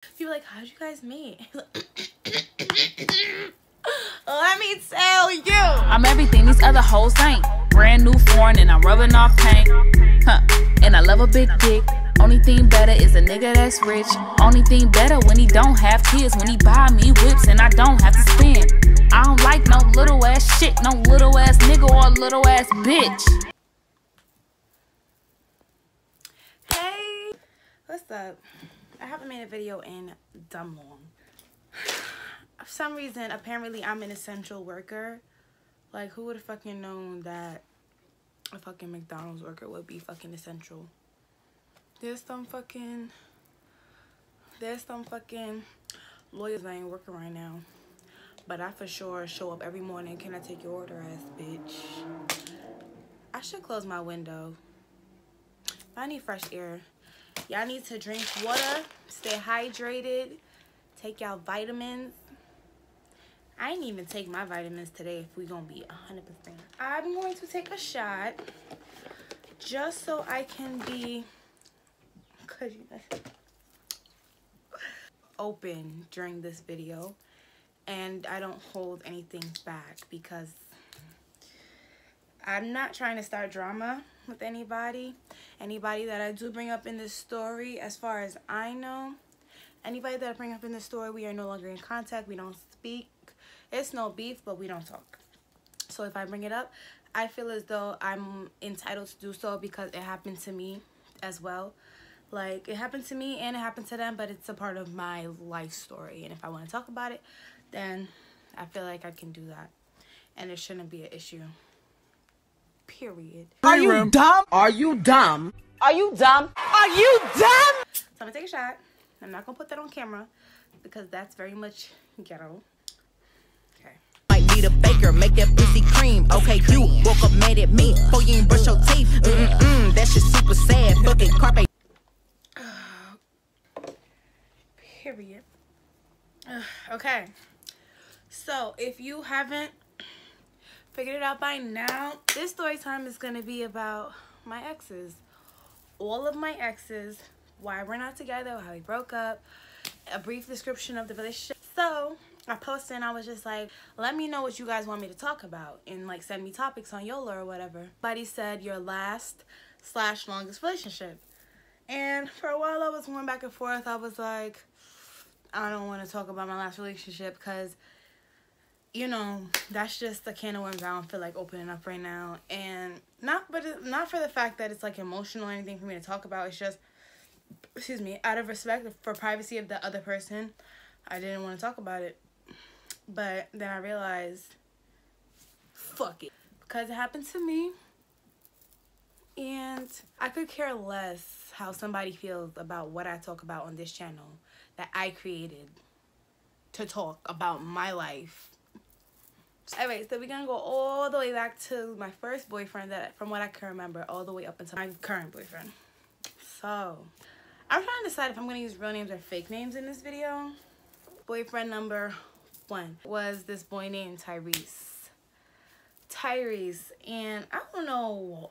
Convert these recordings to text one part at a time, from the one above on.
People like, how'd you guys meet? Let me tell you. I'm everything these other hoes ain't. Brand new foreign and I'm rubbing off paint. And I love a big dick. Only thing better is a nigga that's rich. Only thing better when he don't have kids. When he buy me whips and I don't have to spend. I don't like no little ass shit. No little ass nigga or little ass bitch. Hey, what's up? I haven't made a video in dumb long. For some reason, apparently I'm an essential worker. Like, who would have fucking known that a fucking McDonald's worker would be fucking essential? There's some fucking lawyers that ain't working right now. But I for sure show up every morning. Can I take your order, ass bitch? I should close my window. I need fresh air. Y'all need to drink water, stay hydrated, take y'all vitamins. I ain't even take my vitamins today if we gonna be 100%. I'm going to take a shot just so I can be open during this video and I don't hold anything back, because I'm not trying to start drama with anybody. Anybody that I do bring up in this story, as far as I know, anybody that I bring up in this story, we are no longer in contact. We don't speak. It's no beef, but we don't talk. So if I bring it up, I feel as though I'm entitled to do so because it happened to me as well. Like, it happened to me and it happened to them, but it's a part of my life story. And if I want to talk about it, then I feel like I can do that. And it shouldn't be an issue. Period. Are you dumb? Are you dumb? Are you dumb? Are you dumb? So I'm gonna take a shot. I'm not gonna put that on camera because that's very much ghetto. Okay. Might need a baker, make that pussy cream. Okay, you woke up mad at me before you ain't brush your teeth. That shit super sad. Fucking carpet. Period. Okay. So if you haven't figured it out by now, this story time is going to be about my exes. All of my exes, why we're not together, how we broke up, a brief description of the relationship. So I posted and I was just like, let me know what you guys want me to talk about and like send me topics on YOLO or whatever. Somebody said your last/longest relationship. And for a while I was going back and forth. I was like, I don't want to talk about my last relationship because, you know, that's just a can of worms I don't feel like opening up right now. And not for the fact that it's like emotional or anything for me to talk about. It's just, excuse me, out of respect for privacy of the other person, I didn't want to talk about it. But then I realized, fuck it, because it happened to me. And I could care less how somebody feels about what I talk about on this channel that I created to talk about my life. Anyway, so we're gonna go all the way back to my first boyfriend, that from what I can remember, all the way up until my current boyfriend. So I'm trying to decide if I'm gonna use real names or fake names in this video. Boyfriend number 1 was this boy named Tyrese, and I don't know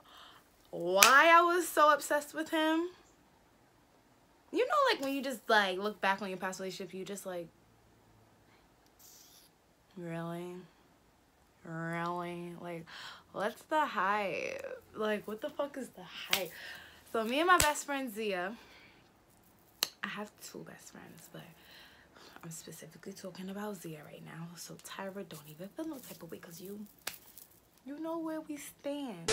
why I was so obsessed with him. You know, like when you just like look back on your past relationship, you just like, really, like, what's the hype? Like, what the fuck is the hype? So me and my best friend Zia, I have 2 best friends, but I'm specifically talking about Zia right now. So Tyra, don't even feel no type of way, because you know where we stand.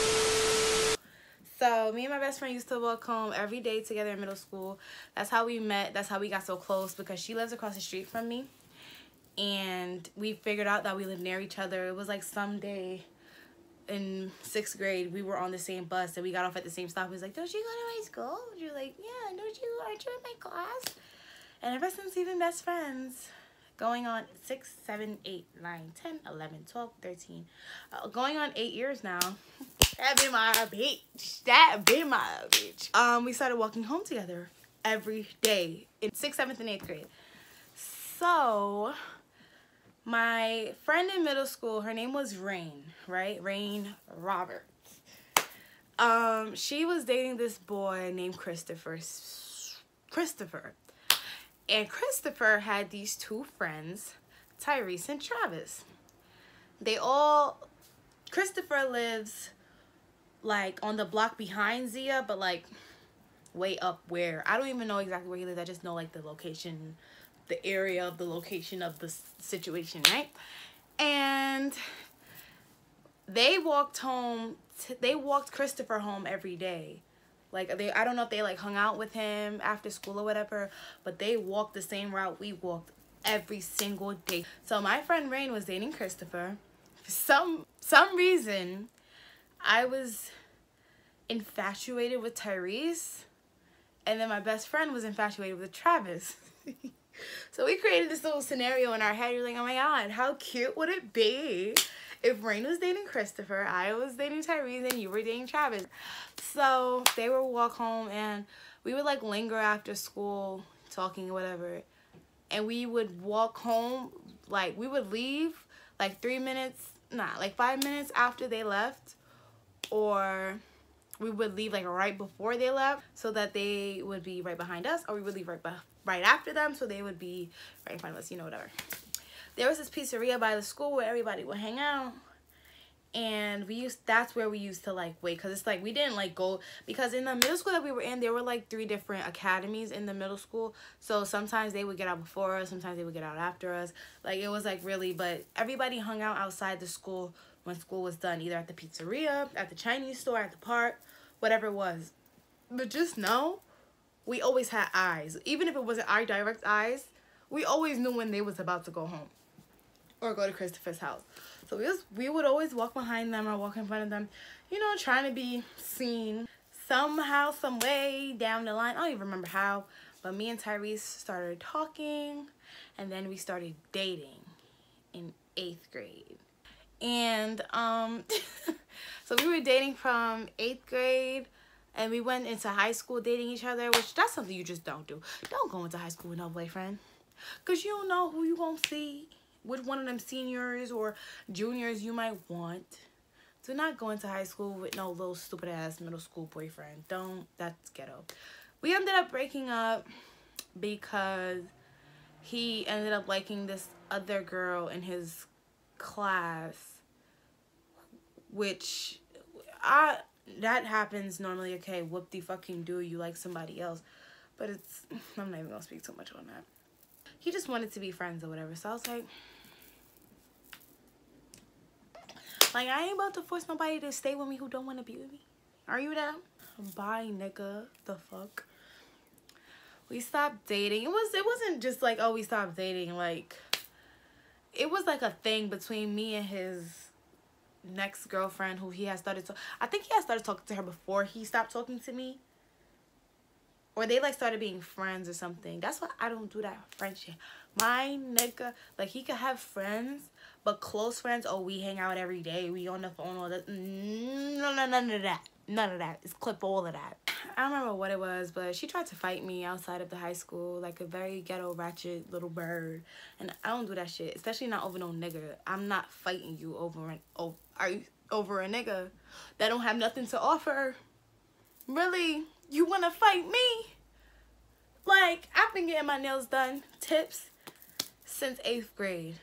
So me and my best friend used to walk home every day together in middle school. That's how we met. That's how we got so close, because she lives across the street from me. And we figured out that we lived near each other. It was like someday in 6th grade, we were on the same bus and we got off at the same stop. He was like, don't you go to my school? And you're like, yeah, aren't you in my class? And ever since we've been best friends, going on 6, 7, 8, 9, 10, 11, 12, 13, going on 8 years now. That be my bitch. That be my bitch. We started walking home together every day in 6th, 7th, and 8th grade. So my friend in middle school, her name was Rain, right? Rain Roberts. She was dating this boy named Christopher. And Christopher had these two friends, Tyrese and Travis. Christopher lives like on the block behind Zia, but like way up where. I don't even know exactly where he lives. I just know like the location, the area of the location of the situation, right? And they walked Christopher home every day. Like I don't know if they like hung out with him after school or whatever, but they walked the same route we walked every single day. So my friend Rain was dating Christopher. For some reason, I was infatuated with Tyrese, and then my best friend was infatuated with Travis. So we created this little scenario in our head. You're like, oh my god, how cute would it be if Rain was dating Christopher, I was dating Tyrese, and you were dating Travis? So they would walk home, and we would like linger after school talking or whatever, and we would walk home, like we would leave like 5 minutes after they left, or we would leave like right before they left so that they would be right behind us, or we would leave right after them so they would be right in front of us, you know, whatever. There was this pizzeria by the school where everybody would hang out, and that's where we used to like wait, because it's like we didn't like go, because in the middle school that we were in, there were like 3 different academies in the middle school, so sometimes they would get out before us, sometimes they would get out after us. Like it was like really, but everybody hung out outside the school when school was done, either at the pizzeria, at the Chinese store, at the park, whatever it was. But just know, we always had eyes. Even if it wasn't our direct eyes, we always knew when they was about to go home or go to Christopher's house. So we would always walk behind them or walk in front of them, you know, trying to be seen. Somehow, some way down the line, I don't even remember how, but me and Tyrese started talking, and then we started dating in 8th grade. And so we were dating from 8th grade, and we went into high school dating each other, which that's something you just don't do. Don't go into high school with no boyfriend, because you don't know who you gonna see, which one of them seniors or juniors you might want. Do not go into high school with no little stupid ass middle school boyfriend. Don't. That's ghetto. We ended up breaking up because he ended up liking this other girl in his class, which that happens normally. Okay, whoop de fucking do, you like somebody else, but I'm not even gonna speak too much on that. He just wanted to be friends or whatever, so I was like I ain't about to force nobody to stay with me who don't want to be with me. Are you down? Bye, nigga. The fuck. We stopped dating. It wasn't just like, oh, we stopped dating. Like, it was like a thing between me and his next girlfriend, who he had started to. I think he had started talking to her before he stopped talking to me, or they like started being friends or something. That's why I don't do that friendship. My nigga, like, he could have friends, but close friends, oh, we hang out every day, we on the phone, all that. No, none of that. None of that. It's clip all of that. I don't remember what it was, but she tried to fight me outside of the high school, like a very ghetto ratchet little bird. And I don't do that shit, especially not over no nigga. I'm not fighting you over a nigga that don't have nothing to offer. Really? You wanna fight me? Like, I've been getting my nails done, tips, since 8th grade.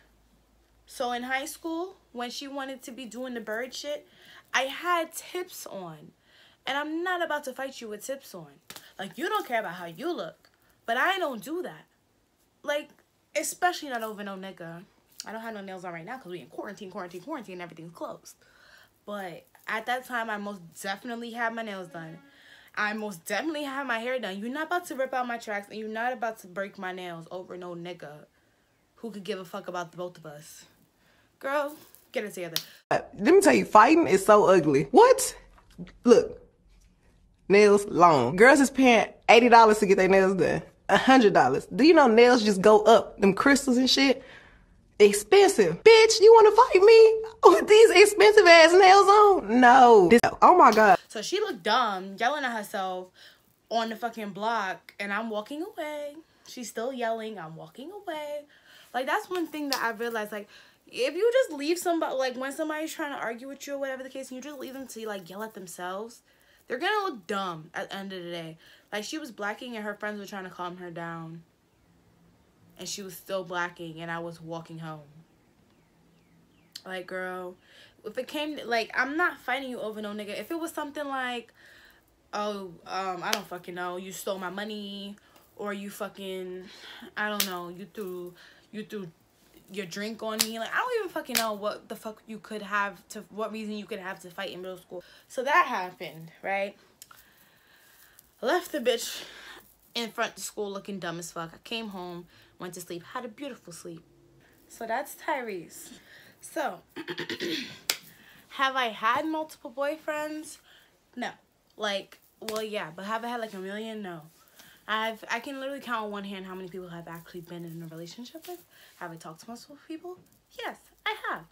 So in high school, when she wanted to be doing the bird shit, I had tips on. And I'm not about to fight you with tips on. Like, you don't care about how you look, but I don't do that. Like, especially not over no nigga. I don't have no nails on right now because we in quarantine, everything's closed. But at that time, I most definitely had my nails done. I most definitely have my hair done. You're not about to rip out my tracks, and you're not about to break my nails over no nigga who could give a fuck about the both of us. Girl, get it together. Let me tell you, fighting is so ugly. What? Look, nails long. Girls is paying $80 to get their nails done. $100. Do you know nails just go up? Them crystals and shit. Expensive. Bitch, you want to fight me with these expensive ass nails on? No. Oh my God. So she looked dumb, yelling at herself on the fucking block, and I'm walking away. She's still yelling. I'm walking away. Like, that's one thing that I realized, like, if you just leave somebody, like, when somebody's trying to argue with you or whatever the case, and you just leave them to, like, yell at themselves, they're gonna look dumb at the end of the day. Like, she was blacking and her friends were trying to calm her down. and she was still blacking and I was walking home. Like, girl, if it came, like, I'm not fighting you over no nigga. If it was something like, oh, I don't fucking know, you stole my money, or you fucking, I don't know, you threw your drink on me, like, I don't even fucking know what the fuck you could have to, what reason you could have to fight in middle school. So that happened, right? I left the bitch in front of school looking dumb as fuck. I came home, went to sleep, had a beautiful sleep. So that's Tyrese. So, have I had multiple boyfriends? No. Like, well, yeah, but have I had like a million? No. I can literally count on one hand how many people I've actually been in a relationship with. Have I talked to multiple people? Yes, I have.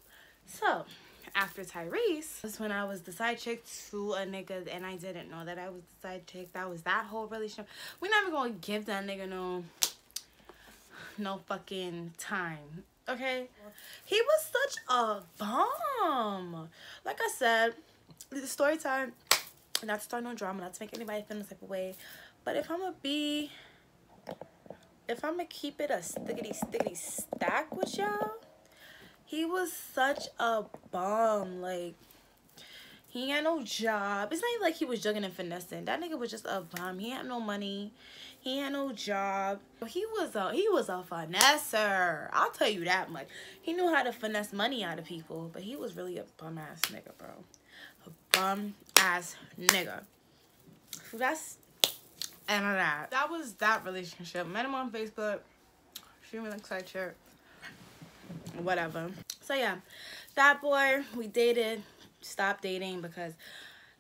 So, after Tyrese, was when I was the side chick to a nigga, and I didn't know that I was the side chick. That was that whole relationship. We're never gonna give that nigga no fucking time. Okay? He was such a bum. Like I said, the story time, not to start no drama, not to make anybody feel the type of way. But if I'm gonna keep it a stickety stack with y'all, he was such a bum. Like, he ain't had no job. It's not even like he was jugging and finessing. That nigga was just a bum. He had no money. He had no job. He was a finesser. I'll tell you that much. He knew how to finesse money out of people, but he was really a bum ass nigga, bro. A bum ass nigga. So that's end of that. That was that relationship. Met him on Facebook. She really excited shirt. Whatever. So yeah, that boy, we dated. Stopped dating because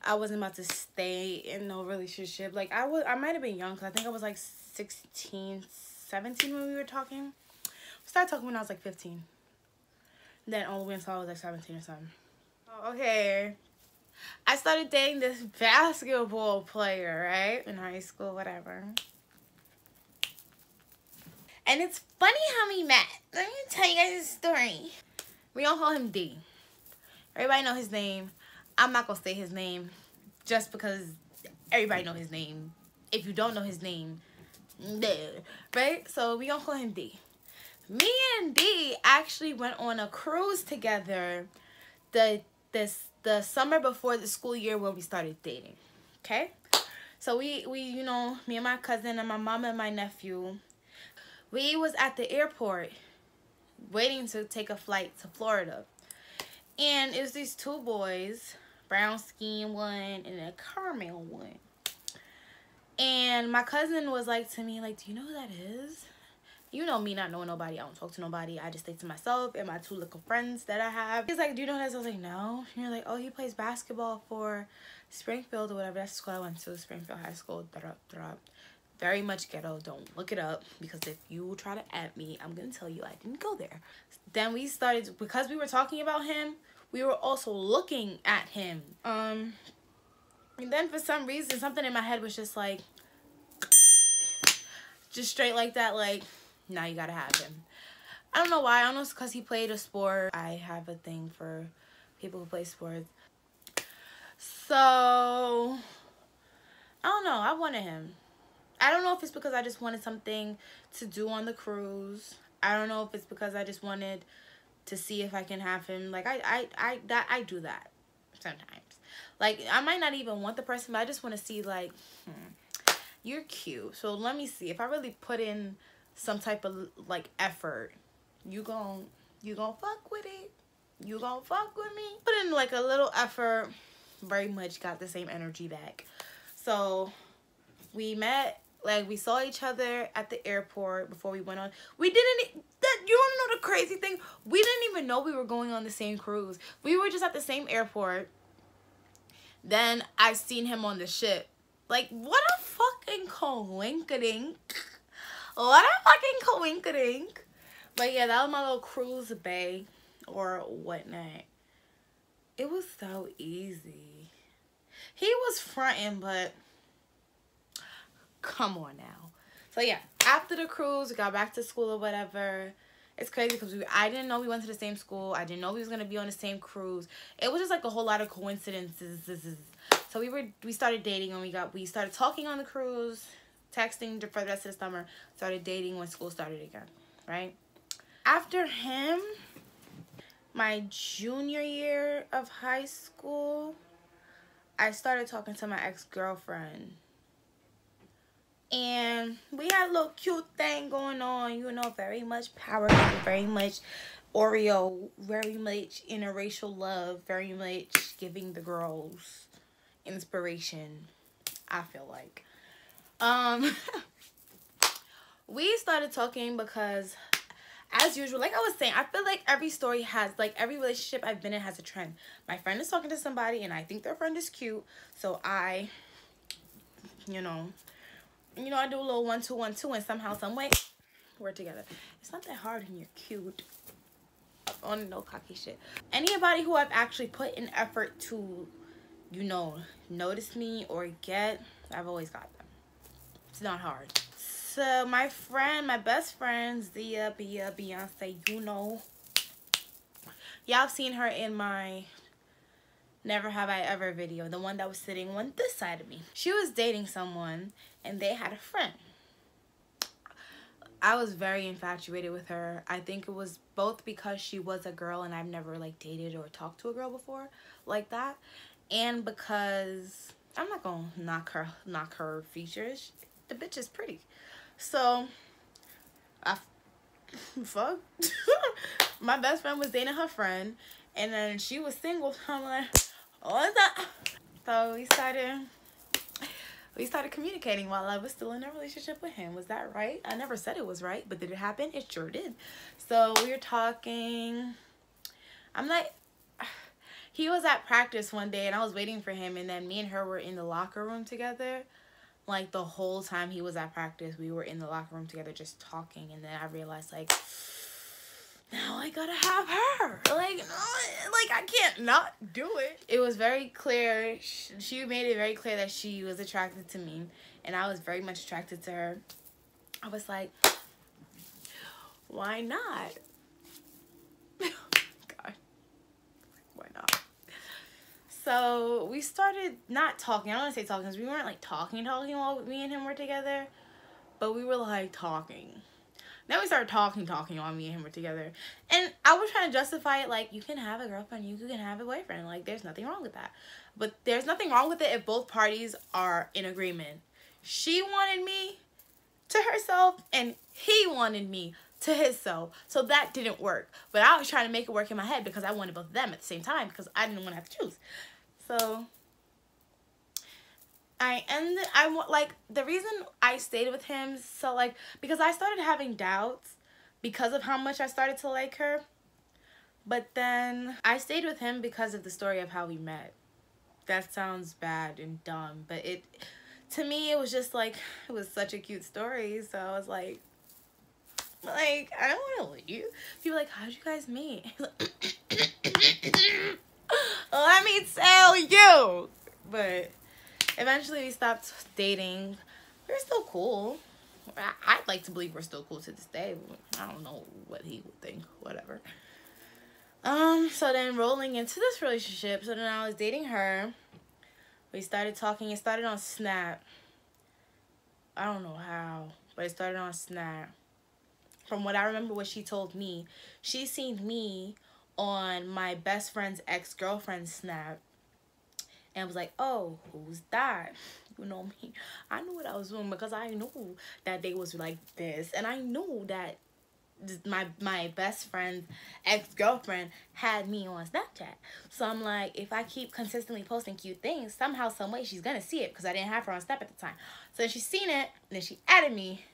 I wasn't about to stay in no relationship. Like, I might have been young, because I think I was like 16, 17 when we were talking. We started talking when I was like 15. Then all the way until I was like 17 or something. Oh, okay. I started dating this basketball player, right? In high school, whatever. And it's funny how we met. Let me tell you guys a story. We all call him D. Everybody know his name. I'm not gonna say his name just because everybody know his name. If you don't know his name, no. Right? So we gonna call him D. Me and D actually went on a cruise together the summer before the school year when we started dating. Okay? So we you know, me and my cousin and my mom and my nephew, we was at the airport waiting to take a flight to Florida. And it was these two boys, brown skin one and a caramel one. And my cousin was like to me, like, do you know who that is? You know me not knowing nobody. I don't talk to nobody. I just stay to myself and my two little friends that I have. He's like, do you know who that is? I was like, no. And you're like, oh, he plays basketball for Springfield or whatever. That's the school I went to, Springfield High School. Very much ghetto. Don't look it up, because if you try to at me, I'm going to tell you I didn't go there. Then we started, because we were talking about him, we were also looking at him. And then for some reason, something in my head was just like, just straight like that, like, now you gotta have him. I don't know why. I don't know, it's because he played a sport. I have a thing for people who play sports. So, I don't know. I wanted him. I don't know if it's because I just wanted something to do on the cruise. I don't know if it's because I just wanted to see if I can have him. Like, I do that sometimes. Like, I might not even want the person, but I just want to see, like, you're cute. So let me see. If I really put in some type of, like, effort, you gon' fuck with it. You gon' fuck with me. Put in, like, a little effort. Very much got the same energy back. So we met. Like, we saw each other at the airport before we went on. We didn't, you want to know the crazy thing? We didn't even know we were going on the same cruise. We were just at the same airport. Then I seen him on the ship. Like, what a fucking coinkadink. What a fucking coinkadink. But yeah, that was my little cruise bay or whatnot. It was so easy. He was fronting, but come on now. So yeah, after the cruise, we got back to school or whatever. It's crazy because I didn't know we went to the same school. I didn't know we was gonna be on the same cruise. It was just like a whole lot of coincidences. So we started dating and we started talking on the cruise, texting for the rest of the summer. Started dating when school started again. right? After him, my junior year of high school, I started talking to my ex-girlfriend. And we had a little cute thing going on, you know, very much power, very much Oreo, very much interracial love, very much giving the girls inspiration, I feel like. We started talking because, as usual, like I was saying, I feel like every story has, like, every relationship I've been in has a trend. My friend is talking to somebody and I think their friend is cute, so I, you know, I do a little 1 2 1 2, and somehow, some way, we're together. It's not that hard when you're cute. On no cocky shit. Anybody who I've actually put in effort to, you know, notice me or get, I've always got them. It's not hard. So my friend, my best friend, Zia, Beyonce, you know, y'all have seen her in my Never Have I Ever video, the one that was sitting on this side of me. She was dating someone and they had a friend. I was very infatuated with her. I think it was both because she was a girl and I've never like dated or talked to a girl before like that, and because I'm not gonna knock her features. The bitch is pretty. So fuck. My best friend was dating her friend, and then she was single. So I'm like, what's that? So we started communicating while I was still in a relationship with him. Was that right? I never said it was right, but did it happen? It sure did. So we were talking. I'm like, he was at practice one day and I was waiting for him, and then me and her were in the locker room together. Like the whole time he was at practice, we were in the locker room together just talking, and then I realized, like, now I gotta have her. Like, no, like I can't not do it. It was very clear. She made it very clear that she was attracted to me, and I was very much attracted to her. I was like, why not? God, why not? So we started not talking. I don't want to say talking because we weren't like talking while me and him were together, but we were like talking. Then we started talking while me and him were together. And I was trying to justify it like, you can have a girlfriend, you can have a boyfriend. Like, there's nothing wrong with that. But there's nothing wrong with it if both parties are in agreement. She wanted me to herself and he wanted me to himself. So that didn't work. But I was trying to make it work in my head because I wanted both of them at the same time because I didn't want to have to choose. So the reason I stayed with him, so like, because I started having doubts because of how much I started to like her, but then I stayed with him because of the story of how we met. That sounds bad and dumb, but to me, it was just like, it was such a cute story, so I was like, I don't want to leave. People were like, how'd you guys meet? Let me tell you. But eventually we stopped dating. We're still cool. I'd like to believe we're still cool to this day. I don't know what he would think. Whatever. So then rolling into this relationship, so then I was dating her. We started talking. It started on Snap. I don't know how, but it started on Snap. From what I remember, what she told me, she seen me on my best friend's ex-girlfriend's Snap and was like, oh, who's that? You know me. I knew what I was doing because I knew that they was like this, and I knew that my best friend's ex-girlfriend had me on Snapchat. So I'm like, if I keep consistently posting cute things, somehow, some way, she's gonna see it because I didn't have her on Snap at the time. So she seen it, and then she added me.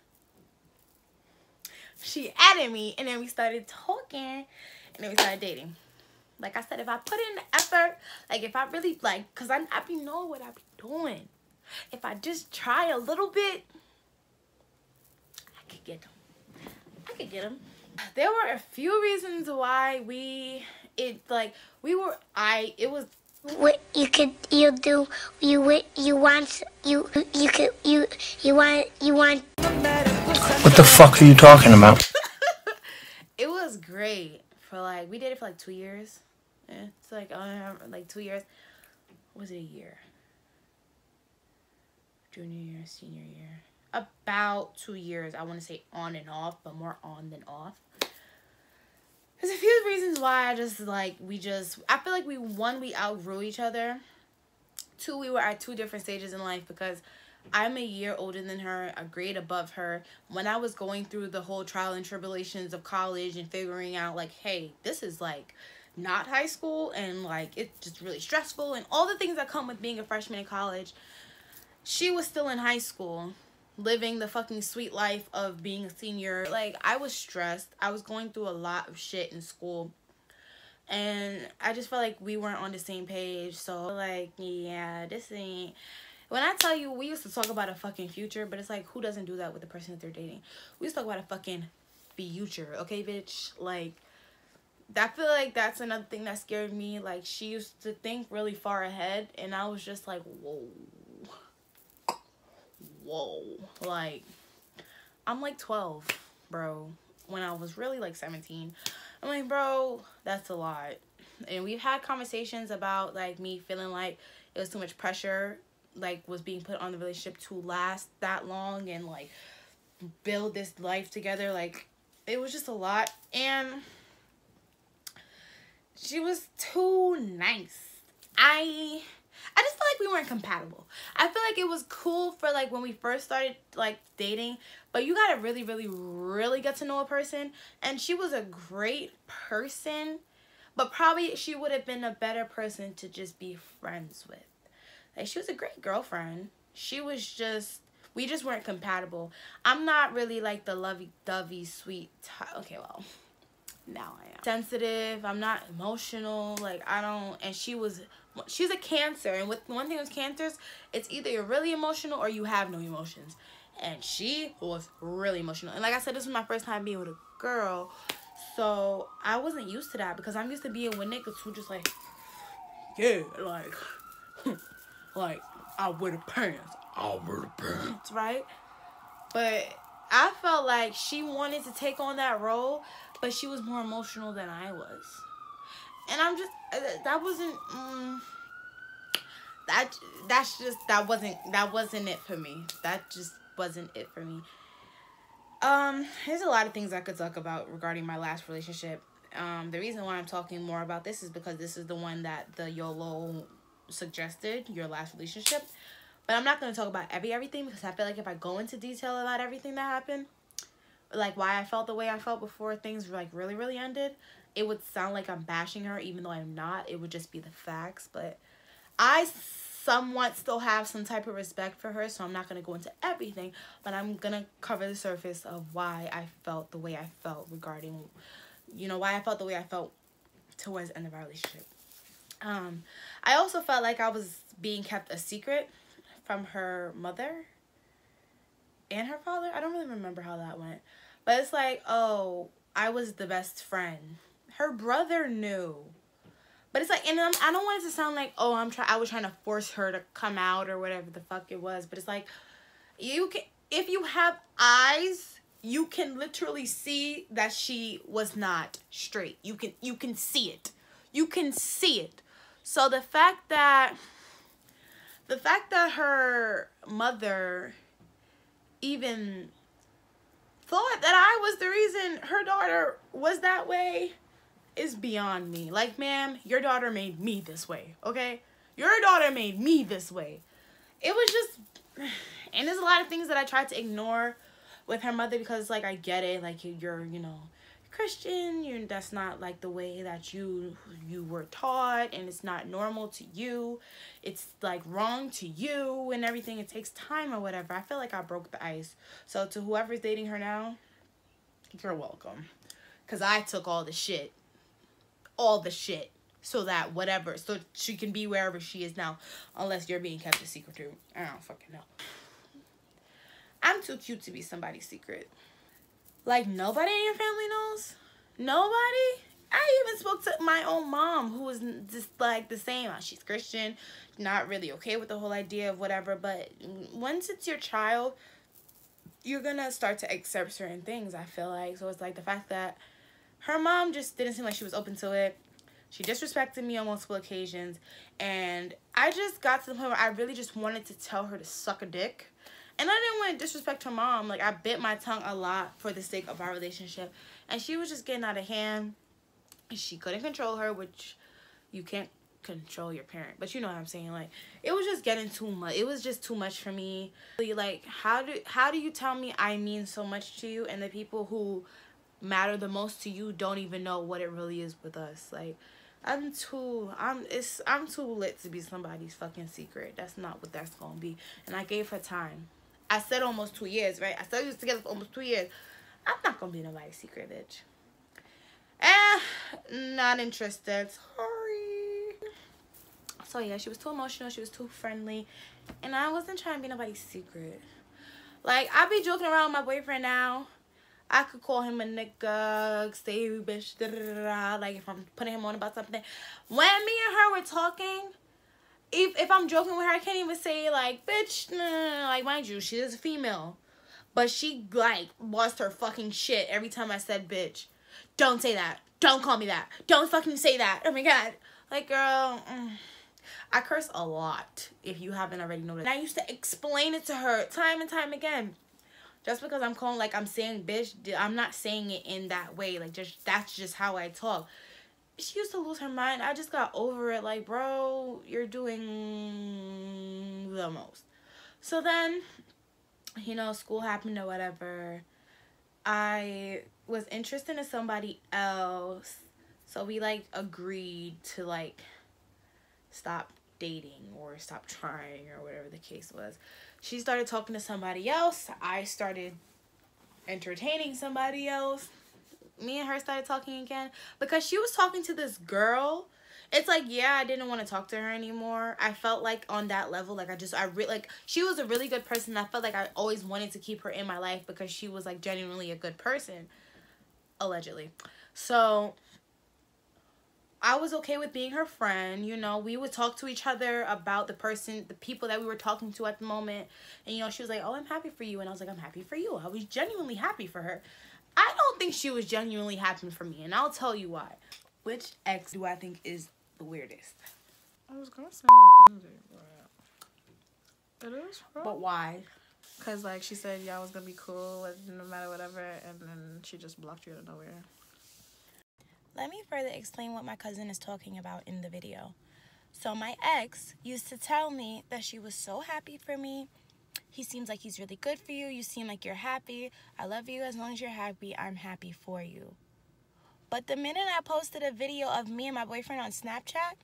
And then we started talking, and then we started dating. Like I said, if I put in the effort, like if I really, like, because I be know what I be doing. If I just try a little bit, I could get them. There were a few reasons why What you want. What the fuck are you talking about? It was great for like, we did it for like 2 years. Yeah, it's like 2 years. Was it a year? Junior year, senior year. about 2 years. I want to say on and off, but more on than off. There's a few reasons why I feel like we outgrew each other. 2, we were at 2 different stages in life, because I'm a year older than her, a grade above her. When I was going through the whole trial and tribulations of college and figuring out like, hey, this is like not high school, and like it's just really stressful and all the things that come with being a freshman in college, she was still in high school, living the fucking sweet life of being a senior. Like, I was stressed. I was going through a lot of shit in school. And I just felt like we weren't on the same page. So, like, yeah, this ain't... When I tell you, we used to talk about a fucking future, but it's like, who doesn't do that with the person that they're dating? We used to talk about a fucking future, okay, bitch? Like, I feel like that's another thing that scared me. Like, she used to think really far ahead, and I was just like, whoa. Like, I'm like 12, bro, when I was really like 17. I'm like, bro, that's a lot. And we've had conversations about like me feeling like it was too much pressure, like was being put on the relationship to last that long and like build this life together. Like, it was just a lot, and she was too nice. I just feel like we weren't compatible. I feel like it was cool for like when we first started like dating, but you gotta really, really, really get to know a person. And she was a great person, but probably she would have been a better person to just be friends with. Like, she was a great girlfriend. She was just, we just weren't compatible. I'm not really like the lovey-dovey sweet type. Okay, well, now I am. Sensitive. I'm not emotional. Like, I don't, and she's a Cancer, and with one thing with Cancers, it's either you're really emotional or you have no emotions. And she was really emotional. And like I said, this was my first time being with a girl, so I wasn't used to that, because I'm used to being with niggas who just like, yeah, like, like, I'll wear the pants. I'll wear the pants, right? But I felt like she wanted to take on that role, but she was more emotional than I was. And I'm just, that wasn't, that wasn't it for me. That just wasn't it for me. There's a lot of things I could talk about regarding my last relationship. The reason why I'm talking more about this is because this is the one that the YOLO suggested, your last relationship. But I'm not going to talk about everything, because I feel like if I go into detail about everything that happened, like why I felt the way I felt before things like really, really ended, it would sound like I'm bashing her, even though I'm not. It would just be the facts. But I somewhat still have some type of respect for her, so I'm not going to go into everything, but I'm going to cover the surface of why I felt the way I felt regarding, you know, why I felt the way I felt towards the end of our relationship. I also felt like I was being kept a secret from her mother and her father. I don't really remember how that went, but it's like, oh, I was the best friend. Her brother knew. But it's like, and I don't want it to sound like, oh, I was trying to force her to come out or whatever the fuck it was. But it's like, you can, if you have eyes, you can literally see that she was not straight. You can see it. You can see it. So the fact that her mother even thought that I was the reason her daughter was that way is beyond me. Like, ma'am, your daughter made me this way, okay? Your daughter made me this way. It was just, and there's a lot of things that I tried to ignore with her mother, because like, I get it, like you're, you know, Christian, that's not like the way that you were taught, and it's not normal to you, it's like wrong to you and everything. It takes time or whatever. I feel like I broke the ice. So to whoever's dating her now, you're welcome, because I took all the shit, so that whatever, so she can be wherever she is now, unless you're being kept a secret too. I don't fucking know. I'm too cute to be somebody's secret. Like, nobody in your family knows? Nobody? I even spoke to my own mom, who was just like the same. She's Christian, not really okay with the whole idea of whatever, but once it's your child, you're gonna start to accept certain things, I feel like. So it's like the fact that her mom just didn't seem like she was open to it. She disrespected me on multiple occasions, and I just got to the point where I really just wanted to tell her to suck a dick. And I didn't want to disrespect her mom. Like, I bit my tongue a lot for the sake of our relationship. And she was just getting out of hand. And she couldn't control her, which you can't control your parent. But you know what I'm saying. Like, it was just getting too much. It was just too much for me. Like, how do you tell me I mean so much to you and the people who matter the most to you don't even know what it really is with us? Like, I'm too lit to be somebody's fucking secret. That's not what that's gonna be. And I gave her time. I said almost 2 years, right? I said we was together for almost 2 years. I'm not gonna be nobody's secret, bitch. Not interested. Sorry. So yeah, she was too emotional. She was too friendly, and I wasn't trying to be nobody's secret. Like, I be joking around with my boyfriend now. I could call him a nigga, say bitch, da, da, da, da, like if I'm putting him on about something. When me and her were talking, if I'm joking with her, I can't even say like, bitch, nah. Like, mind you, she is a female. But she, like, lost her fucking shit every time I said bitch. Don't say that. Don't call me that. Don't fucking say that. Oh my God. Like, girl, I curse a lot, if you haven't already noticed. And I used to explain it to her time and time again. Just because I'm calling, like, I'm saying bitch, I'm not saying it in that way. Like, that's just how I talk. She used to lose her mind. I just got over it. Like, bro, you're doing the most. So then, you know, school happened or whatever. I was interested in somebody else. So we, like, agreed to, like, stop dating or stop trying or whatever the case was. She started talking to somebody else. I started entertaining somebody else. Me and her started talking again because she was talking to this girl. It's like, yeah, I didn't want to talk to her anymore. I felt like on that level, like like, she was a really good person. I felt like I always wanted to keep her in my life because she was, like, genuinely a good person, allegedly. So I was okay with being her friend. You know, we would talk to each other about the people that we were talking to at the moment. And, you know, she was like, oh, I'm happy for you. And I was like, I'm happy for you. I was genuinely happy for her. I don't think she was genuinely happy for me. And I'll tell you why. Which ex do I think is the weirdest? I was gonna say but it is, bro. But why? Because, like, she said, yeah, I was gonna be cool, no matter whatever. And then she just blocked you out of nowhere. Let me further explain what my cousin is talking about in the video. So my ex used to tell me that she was so happy for me. He seems like he's really good for you. You seem like you're happy. I love you. As long as you're happy, I'm happy for you. But the minute I posted a video of me and my boyfriend on Snapchat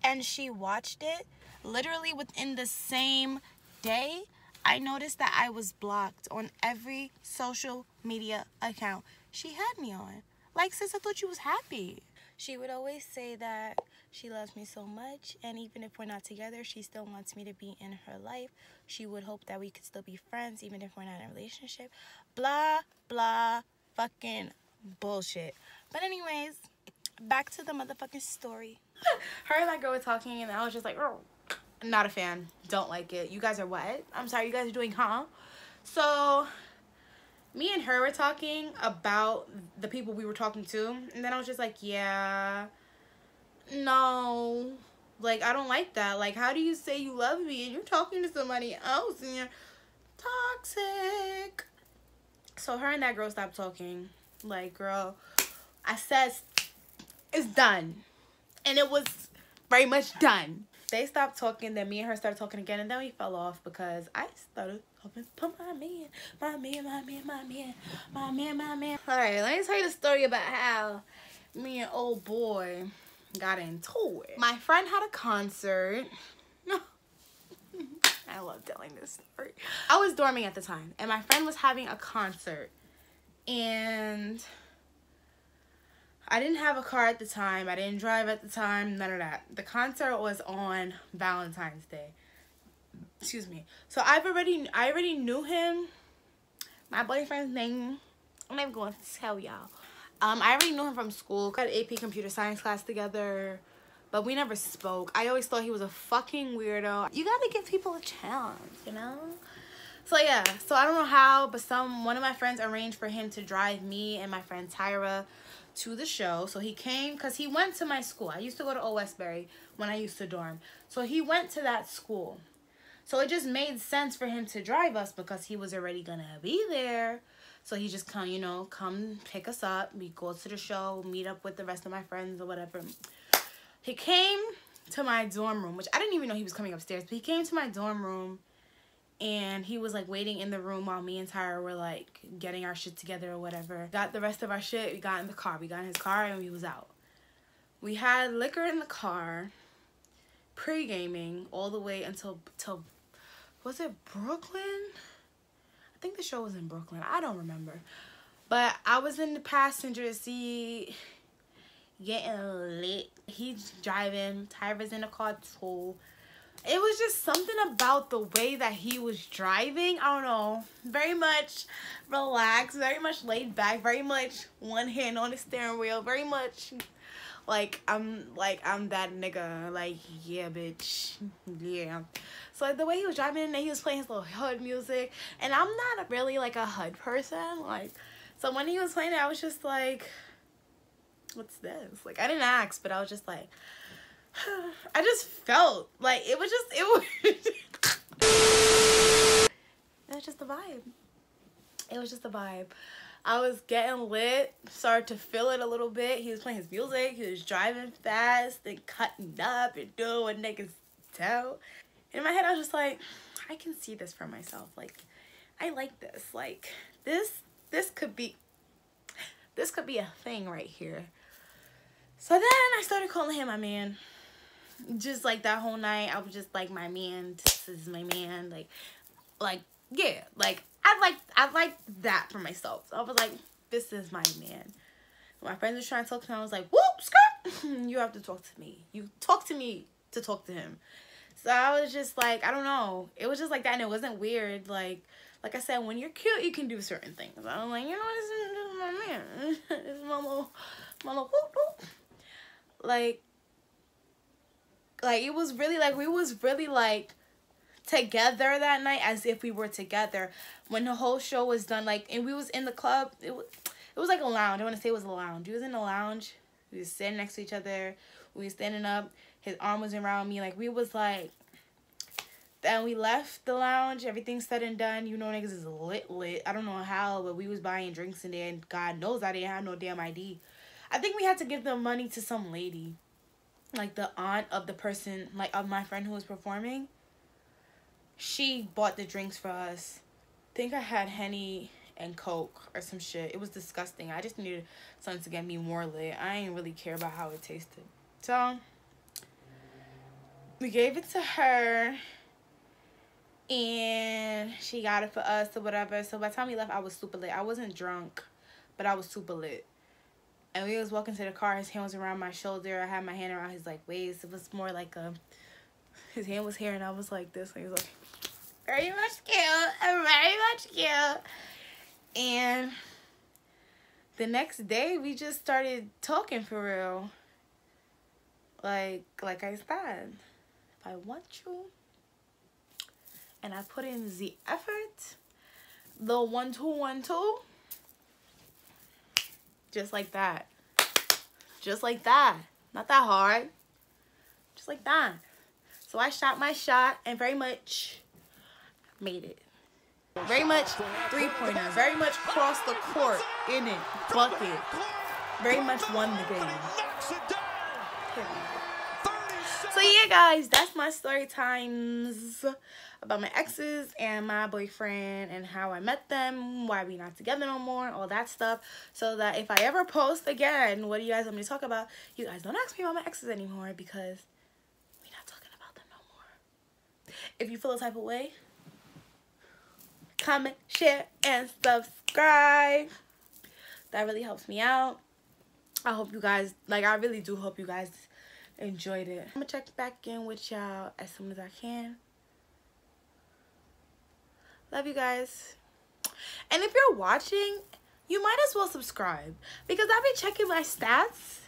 and she watched it, literally within the same day, I noticed that I was blocked on every social media account she had me on. Like, sis, I thought you was happy. She would always say that she loves me so much, and even if we're not together, she still wants me to be in her life. She would hope that we could still be friends, even if we're not in a relationship. Blah, blah, fucking bullshit. But anyways, back to the motherfucking story. Her and that girl were talking, and I was just like, oh, not a fan. Don't like it. You guys are what? I'm sorry, you guys are doing, huh? So me and her were talking about the people we were talking to, and then I was just like, yeah, no, like, I don't like that. Like, how do you say you love me and you're talking to somebody else and you're toxic? So her and that girl stopped talking. Like, girl, I said it's done, and it was very much done. They stopped talking, then me and her started talking again, and then we fell off because I started talking to my man. Alright, let me tell you the story about how me and old boy got into it. My friend had a concert. I love telling this story. I was dorming at the time, and my friend was having a concert, and I didn't have a car at the time. I didn't drive at the time. None of that. The concert was on Valentine's Day. Excuse me. So I already knew him. My boyfriend's name, I'm not even going to tell y'all. I already knew him from school. We had AP computer science class together, but we never spoke. I always thought he was a fucking weirdo. You gotta give people a chance, you know? So yeah, so I don't know how, but one of my friends arranged for him to drive me and my friend Tyra to the show. So he came because he went to my school. I used to go to Old Westbury when I used to dorm. So he went to that school. So it just made sense for him to drive us because he was already gonna be there. So he just come, you know, come pick us up. We go to the show, meet up with the rest of my friends or whatever. He came to my dorm room, which I didn't even know he was coming upstairs, but he came to my dorm room and he was like waiting in the room while me and Tyra were like getting our shit together or whatever. Got the rest of our shit, we got in the car. We got in his car and we was out. We had liquor in the car, pre-gaming all the way until was it Brooklyn? I think the show was in Brooklyn. I don't remember. But I was in the passenger seat getting lit. He's driving. Tyra's in the car too. It was just something about the way that he was driving. I don't know. Very much relaxed. Very much laid back. Very much one hand on the steering wheel. Very much like I'm that nigga. Like, yeah, bitch. Yeah. So like, the way he was driving and he was playing his little HUD music. And I'm not really like a HUD person. Like, so when he was playing it, I was just like, what's this? Like, I didn't ask, but I was just like, I just felt like it was just the vibe. It was just the vibe. I was getting lit, started to feel it a little bit. He was playing his music, he was driving fast and cutting up and doing what niggas do. In my head, I was just like, I can see this for myself. Like, I like this. Like, this could be a thing right here. So then I started calling him my man. Just like that whole night, I was just like, my man, this is my man. Like, yeah, like I like that for myself. So I was like, this is my man. When my friends were trying to talk to him, I was like, whoop, skirt. You have to talk to me. You talk to me to talk to him. So I was just like, I don't know. It was just like that, and it wasn't weird. Like I said, when you're cute, you can do certain things. I was like, you know, this is my man. This is my little whoop whoop. Like it was really like, we was really like together that night, as if we were together. When the whole show was done, like, and we was in the club, it was like a lounge. I want to say it was a lounge. We was in the lounge. We was sitting next to each other. We was standing up. His arm was around me. Like, we was like, then we left the lounge. Everything said and done. You know, niggas is lit. I don't know how, but we was buying drinks in there, and God knows I didn't have no damn ID. I think we had to give the money to some lady, like the aunt of the person, like of my friend who was performing. She bought the drinks for us. I think I had Henny and Coke or some shit. It was disgusting. I just needed something to get me more lit. I didn't really care about how it tasted. So we gave it to her, and she got it for us or whatever. So by the time we left, I was super lit. I wasn't drunk, but I was super lit. And we was walking to the car. His hand was around my shoulder. I had my hand around his like waist. It was more like his hand was here, and I was like this. And he was like, very much cute, very much cute. And the next day, we just started talking for real. Like I said, if I want you, and I put in the effort, the 1-2-1-2, just like that. Just like that. Not that hard. Just like that. So I shot my shot and very much made it. Very much three-pointer. Very much crossed the court. In it. Bucket. Very much won the game. So yeah, guys, that's my story times about my exes and my boyfriend and how I met them, why we not together no more, all that stuff. So that if I ever post again, what do you guys want me to talk about, you guys don't ask me about my exes anymore, because we're not talking about them no more. If you feel a type of way, comment, share, and subscribe. That really helps me out. I hope you guys, like, I really do hope you guys enjoyed it. I'm gonna check back in with y'all as soon as I can. Love you guys. And if you're watching, you might as well subscribe, because I've been checking my stats,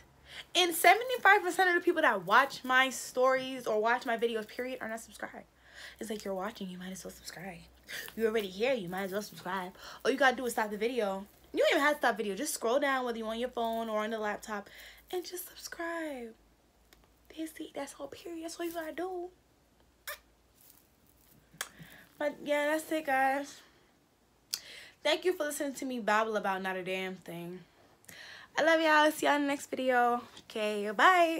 and 75% of the people that watch my stories or watch my videos, period, are not subscribed. It's like, you're watching, you might as well subscribe. You're already here, you might as well subscribe. All you gotta do is stop the video. You don't even have to stop the video. Just scroll down, whether you're on your phone or on the laptop, and just subscribe. That's all, period. That's all you gotta do. But yeah, that's it, guys. Thank you for listening to me babble about not a damn thing. I love y'all. See y'all in the next video. Okay, bye.